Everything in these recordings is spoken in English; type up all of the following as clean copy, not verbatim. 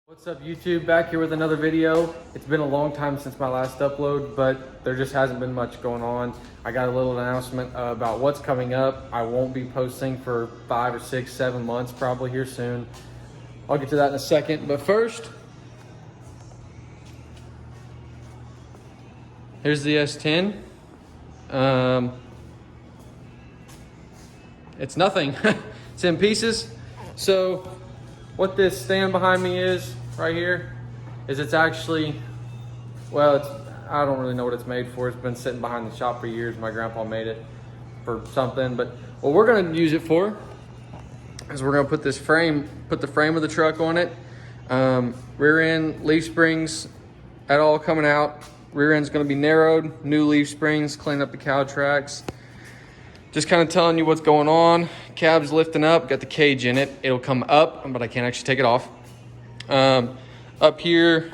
What's up YouTube, back here with another video. It's been a long time since my last upload, but there just hasn't been much going on. I got a little announcement about what's coming up. I won't be posting for 5 or 6, 7 months probably here soon. I'll get to that in a second, but first, here's the S10. It's nothing. It's in pieces. So what this stand behind me is right here is it's actually, well, I don't really know what it's made for. It's been sitting behind the shop for years. My grandpa made it for something, but what we're gonna use it for is we're gonna put the frame of the truck on it. Rear end leaf springs at all coming out. Rear end's gonna be narrowed, new leaf springs, clean up the cow tracks. Just kind of telling you what's going on. Cab's lifting up, got the cage in it. It'll come up, but I can't actually take it off. Up here,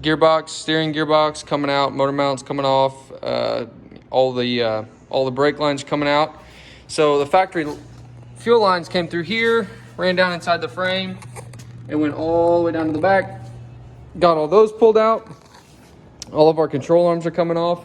gearbox, steering gearbox coming out, motor mounts coming off, all the brake lines coming out. So the factory fuel lines came through here, ran down inside the frame, and went all the way down to the back. Got all those pulled out. All of our control arms are coming off.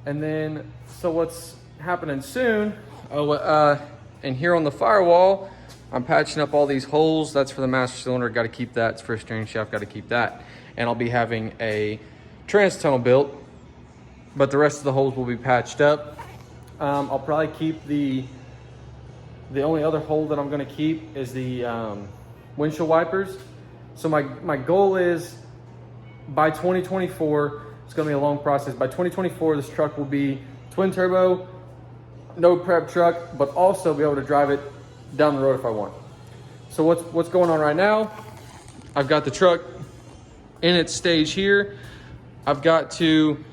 And then, so what's happening soon, and here on the firewall, I'm patching up all these holes. That's for the master cylinder, got to keep that. It's for a steering shaft, got to keep that. And I'll be having a trans tunnel built, but the rest of the holes will be patched up. I'll probably keep the only other hole that I'm going to keep is the windshield wipers. So my goal is by 2024, it's going to be a long process. By 2024, this truck will be twin turbo, no prep truck, but also be able to drive it down the road if I want. So what's going on right now? I've got the truck in its stage here. I've got to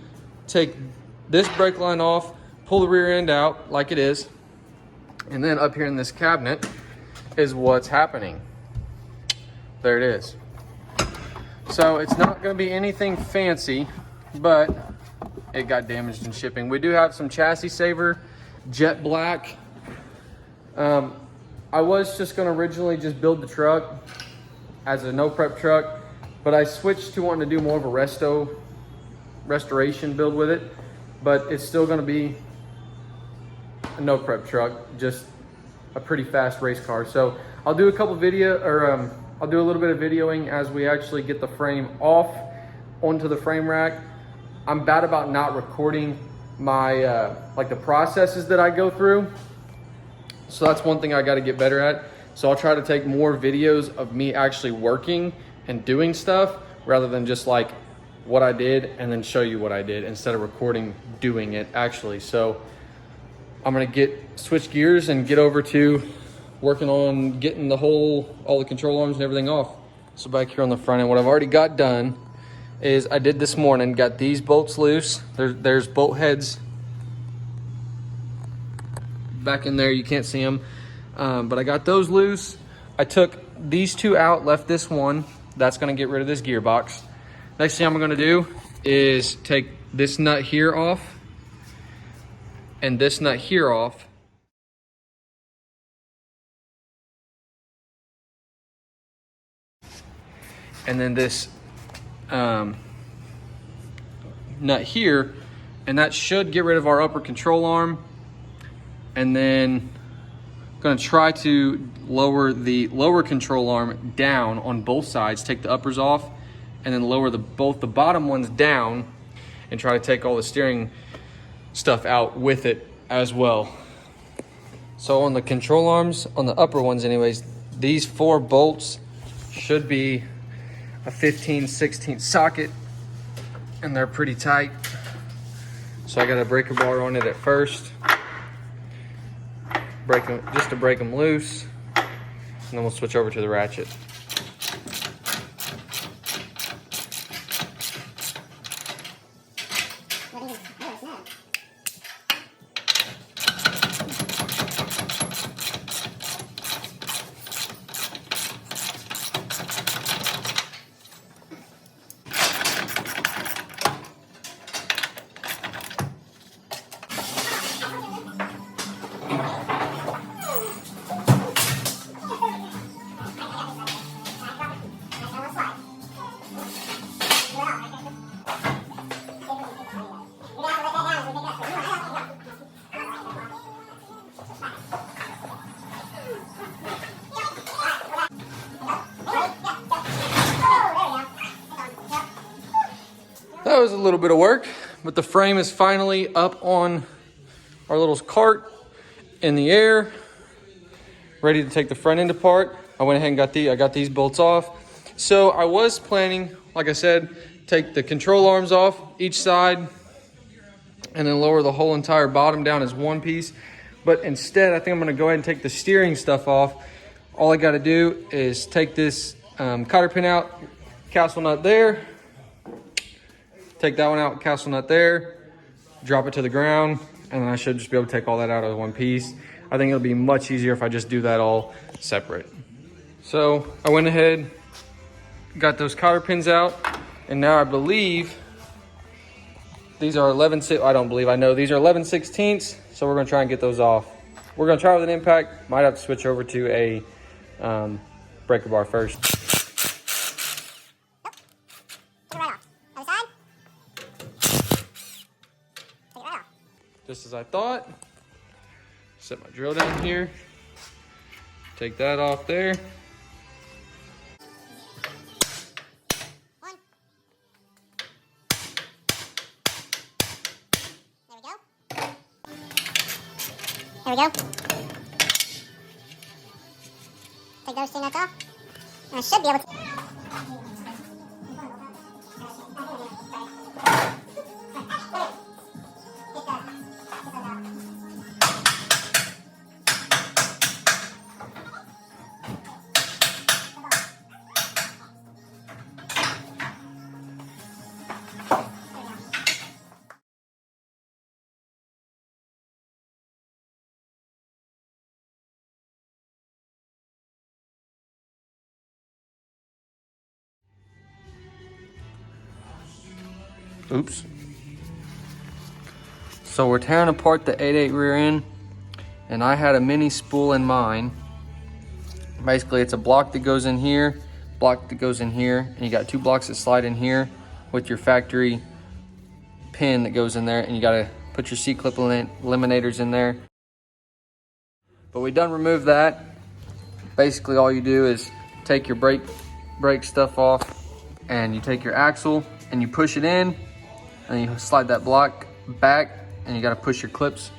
take this brake line off, pull the rear end out like it is, and then up here in this cabinet is what's happening. There it is. So it's not going to be anything fancy, but it got damaged in shipping. We do have some chassis saver, jet black. I was just going to originally just build the truck as a no prep truck, but I switched to wanting to do more of a restoration build with it, but it's still going to be a no prep truck, just a pretty fast race car. So I'll do a couple I'll do a little bit of videoing as we actually get the frame off onto the frame rack. I'm bad about not recording my like the processes that I go through, so that's one thing I got to get better at. So I'll try to take more videos of me actually working and doing stuff rather than just like what I did and then show you what I did instead of recording doing it actually. So I'm gonna switch gears and get over to working on getting all the control arms and everything off. So back here on the front end, what I've already got done is I did this morning, got these bolts loose. There's bolt heads back in there, you can't see them, but I got those loose. I took these two out, left this one. That's gonna get rid of this gearbox. Next thing I'm gonna do is take this nut here off and this nut here off. And then this nut here, and that should get rid of our upper control arm. And then I'm gonna try to lower the lower control arm down on both sides, take the uppers off, and then lower both the bottom ones down and try to take all the steering stuff out with it as well. So on the control arms, on the upper ones anyways, these 4 bolts should be a 15/16 socket, and they're pretty tight. So I got a breaker bar on it at first, just to break them loose, and then we'll switch over to the ratchet. That was a little bit of work, but the frame is finally up on our little cart in the air, ready to take the front end apart. I went ahead and got these bolts off. So I was planning, like I said, take the control arms off each side and then lower the whole entire bottom down as one piece. But instead, I think I'm gonna go ahead and take the steering stuff off. All I gotta do is take this cotter pin out, castle nut there, take that one out, castle nut there, drop it to the ground, and then I should just be able to take all that out of one piece. I think it'll be much easier if I just do that all separate. So I went ahead, got those cotter pins out, and now I believe these are I know these are 11/16, so we're gonna try and get those off. We're gonna try with an impact, might have to switch over to a breaker bar first. Just as I thought. Set my drill down here. Take that off there. There we go. Take those two nuts off. And I should be able to. Oops. So we're tearing apart the 8/8 rear end, and I had a mini spool in mine. Basically, it's a block that goes in here, block that goes in here, and you got two blocks that slide in here with your factory pin that goes in there, and you gotta put your C-clip eliminators in there. But we done removed that. Basically, all you do is take your brake stuff off, and you take your axle and you push it in, and you slide that block back, and you got to push your clips.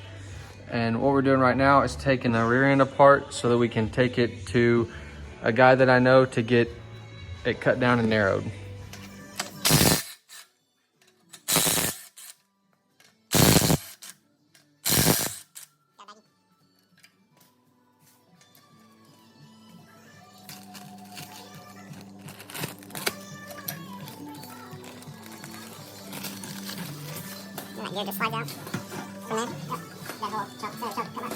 And what we're doing right now is taking the rear end apart so that we can take it to a guy that I know to get it cut down and narrowed. You just slide down from there. Yep. That whole chunk there, come on.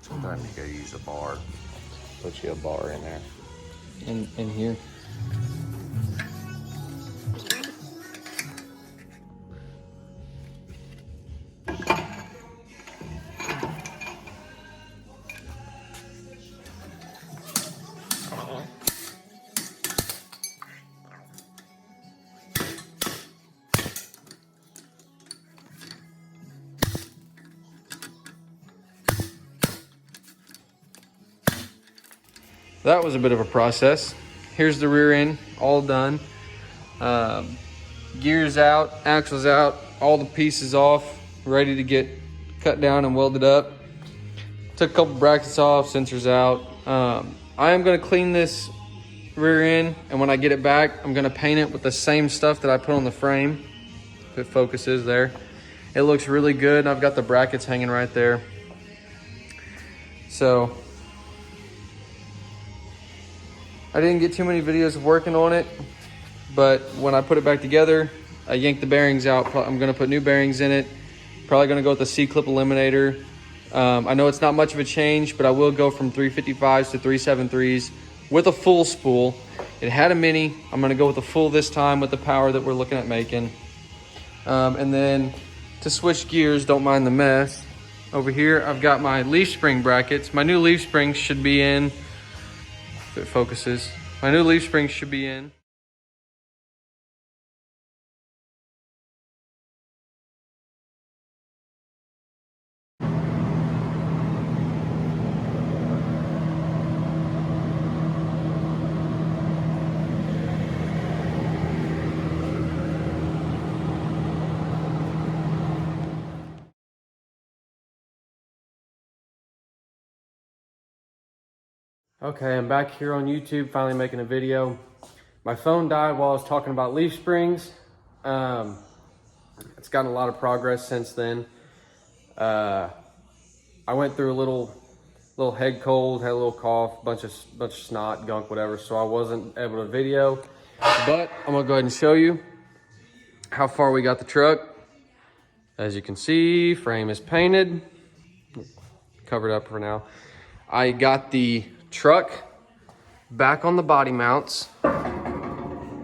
Sometimes you gotta use a bar. Put you a bar in there. In here. That was a bit of a process. Here's the rear end, all done. Gears out, axles out, all the pieces off, ready to get cut down and welded up. Took a couple brackets off, sensors out. I am gonna clean this rear end, and when I get it back, I'm gonna paint it with the same stuff that I put on the frame. If it focuses there. It looks really good. I've got the brackets hanging right there. So, I didn't get too many videos of working on it, but when I put it back together, I yanked the bearings out. I'm gonna put new bearings in it. Probably gonna go with the C-clip eliminator. I know it's not much of a change, but I will go from 355s to 373s with a full spool. It had a mini. I'm gonna go with the full this time with the power that we're looking at making. And then to switch gears, don't mind the mess. Over here, I've got my leaf spring brackets. My new leaf springs should be in. If it focuses. My new leaf springs should be in. Okay, I'm back here on YouTube, finally making a video. My phone died while I was talking about leaf springs. It's gotten a lot of progress since then. I went through a little head cold, had a little cough, bunch of snot, gunk, whatever, so I wasn't able to video. But I'm gonna go ahead and show you how far we got the truck. As you can see, frame is painted, covered up for now. I got the truck back on the body mounts. Oh,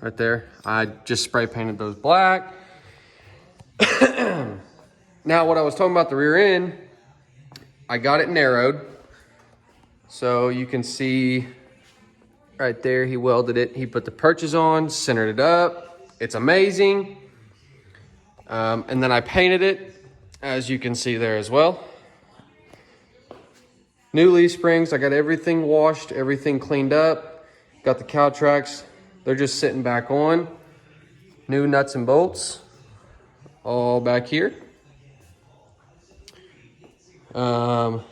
right there. I just spray painted those black. Now, what I was talking about the rear end, I got it narrowed. So you can see right there, he welded it. He put the perches on, centered it up. It's amazing. And then I painted it, as you can see there as well. New leaf springs, I got everything washed, everything cleaned up. Got the cow tracks, they're just sitting back on. New nuts and bolts, all back here. So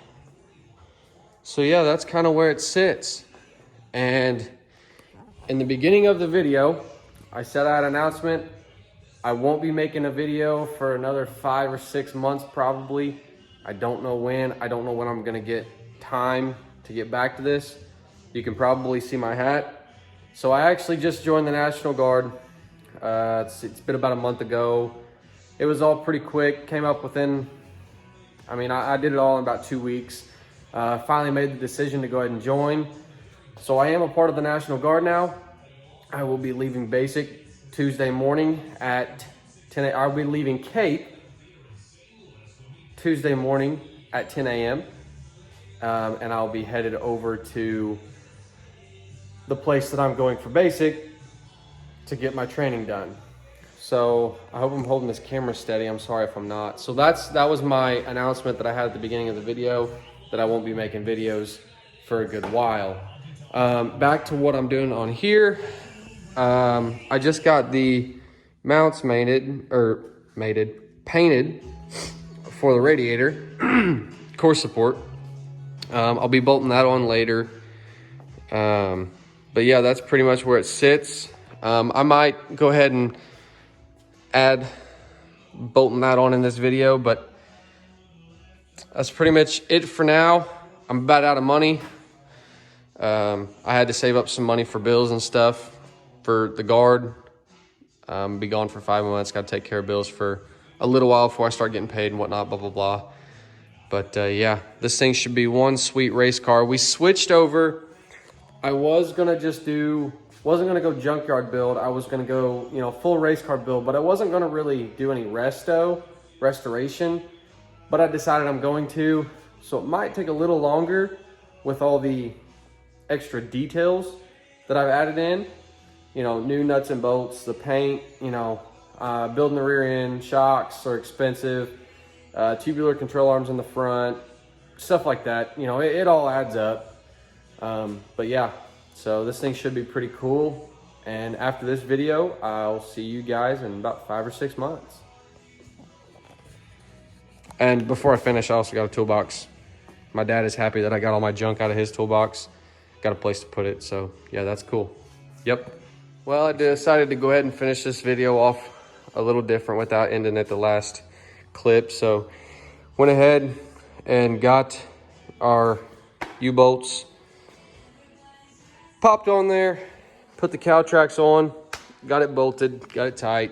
yeah, that's kind of where it sits. And in the beginning of the video, I said I had an announcement. I won't be making a video for another 5 or 6 months probably. I don't know when. I don't know when I'm gonna get time to get back to this. You can probably see my hat. So I actually just joined the National Guard. It's been about a month ago. It was all pretty quick, came up within, I did it all in about 2 weeks. Finally made the decision to go ahead and join. So I am a part of the National Guard now. I will be leaving basic Tuesday morning at 10 a.m. I'll be leaving Cape Tuesday morning at 10 a.m. And I'll be headed over to the place that I'm going for basic to get my training done. So I hope I'm holding this camera steady. I'm sorry if I'm not. So that was my announcement that I had at the beginning of the video, that I won't be making videos for a good while. Back to what I'm doing on here. I just got the mounts painted for the radiator, core support. I'll be bolting that on later. But yeah, that's pretty much where it sits. I might go ahead and add bolting that on in this video, but that's pretty much it for now. I'm about out of money. I had to save up some money for bills and stuff for the guard. Be gone for 5 months. Got to take care of bills for a little while before I start getting paid and whatnot, blah, blah, blah. But yeah, this thing should be one sweet race car. We switched over. I was gonna wasn't gonna go junkyard build. I was gonna go, full race car build, but I wasn't gonna really do any restoration. But I decided I'm going to, so it might take a little longer with all the extra details that I've added in. New nuts and bolts, the paint, building the rear end, shocks are expensive, tubular control arms in the front, stuff like that. It all adds up. But yeah, so this thing should be pretty cool. And after this video, I'll see you guys in about 5 or 6 months. And before I finish, I also got a toolbox. My dad is happy that I got all my junk out of his toolbox. Got a place to put it, so yeah, that's cool. Yep. Well, I decided to go ahead and finish this video off a little different without ending at the last clip. So went ahead and got our U-bolts popped on there, put the cow tracks on, got it bolted, got it tight.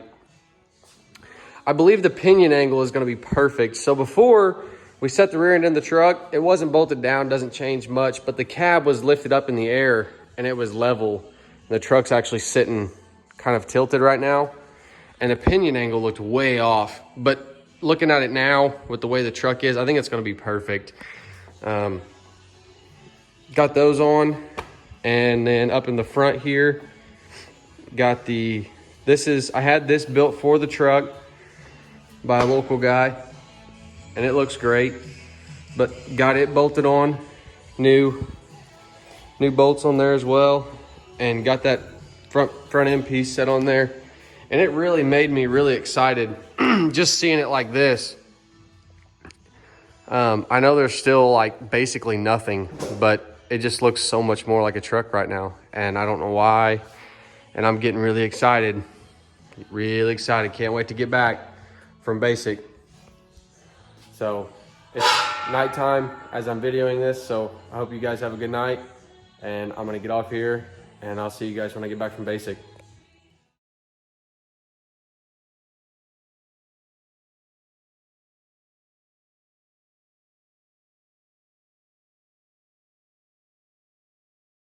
I believe the pinion angle is going to be perfect. So before we set the rear end in the truck, it wasn't bolted down, doesn't change much, but the cab was lifted up in the air and it was level. The truck's actually sitting kind of tilted right now, and the pinion angle looked way off. But looking at it now with the way the truck is, I think it's going to be perfect. Got those on, and then up in the front here, got I had this built for the truck by a local guy, and it looks great, but got it bolted on, new bolts on there as well, and got that front end piece set on there, and it really made me really excited just seeing it like this. I know there's still like basically nothing, but it just looks so much more like a truck right now. And I don't know why. And I'm getting really excited. Really excited. Can't wait to get back from basic. So it's nighttime as I'm videoing this. So I hope you guys have a good night. And I'm going to get off here. And I'll see you guys when I get back from basic.